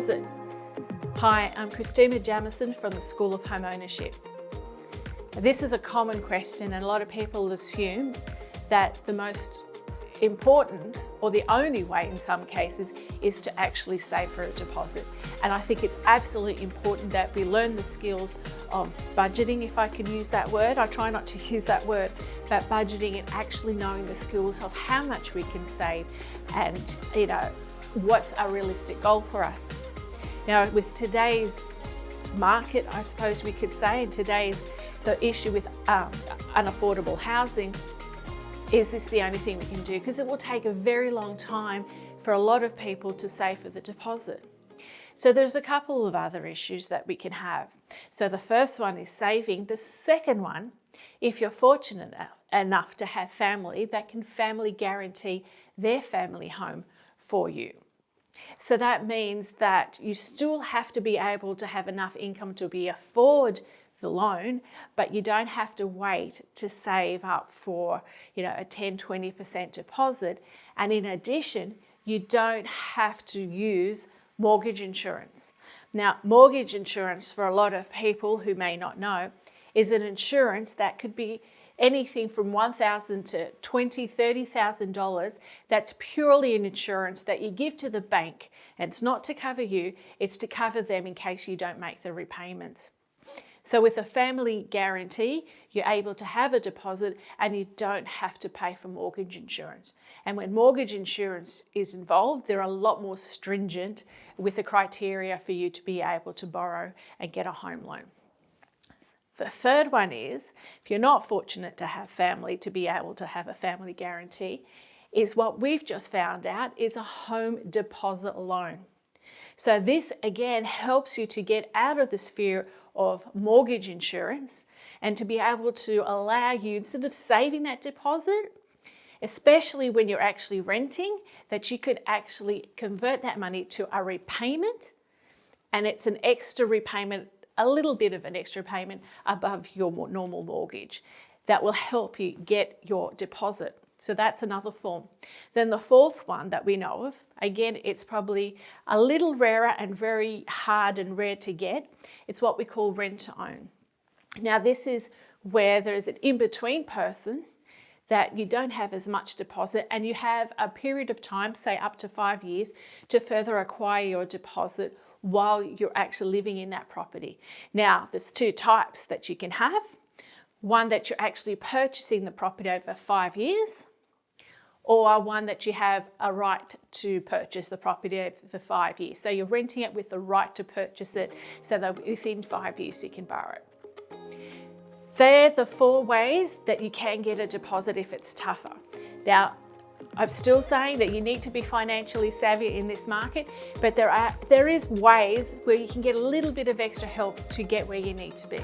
deposit? Hi, I'm Christina from the School of Home Ownership. This is a common question, and a lot of people assume that the most important, or the only way in some cases, is to actually save for a deposit. And I think it's absolutely important that we learn the skills of budgeting, if I can use that word. I try not to use that word, but budgeting and actually knowing the skills of how much we can save and, what's a realistic goal for us. Now, with today's market, I suppose we could say, and the issue with unaffordable housing, is this the only thing we can do? Because it will take a very long time for a lot of people to save for the deposit. So there's a couple of other issues that we can have. So the first one is saving. The second one, if you're fortunate enough to have family that can family guarantee their family home for you. So that means that you still have to be able to have enough income to afford the loan, but you don't have to wait to save up for a 10-20% deposit. And in addition, you don't have to use mortgage insurance. Now, mortgage insurance, for a lot of people who may not know, is an insurance that could be anything from $1,000 to $20,000, $30,000. That's purely an insurance that you give to the bank, and it's not to cover you, it's to cover them in case you don't make the repayments. So with a family guarantee, you're able to have a deposit and you don't have to pay for mortgage insurance. And when mortgage insurance is involved, they're a lot more stringent with the criteria for you to be able to borrow and get a home loan. The third one is, if you're not fortunate to have family to be able to have a family guarantee, is what we've just found out is a home deposit loan. So this again helps you to get out of the sphere of mortgage insurance and to be able to allow you, instead of saving that deposit, especially when you're actually renting, that you could actually convert that money to a repayment, and it's an extra repayment, a little bit of an extra payment above your normal mortgage that will help you get your deposit. So that's another form. Then the fourth one that we know of, again, it's probably a little rarer and very hard and rare to get. It's what we call rent to own. Now, this is where there is an in-between person that you don't have as much deposit and you have a period of time, say up to 5 years, to further acquire your deposit while you're actually living in that property. Now, there's two types that you can have. One that you're actually purchasing the property over 5 years, or one that you have a right to purchase the property over the 5 years. So you're renting it with the right to purchase it, so that within 5 years you can borrow it. They're the four ways that you can get a deposit if it's tougher. Now, I'm still saying that you need to be financially savvy in this market, but there is ways where you can get a little bit of extra help to get where you need to be.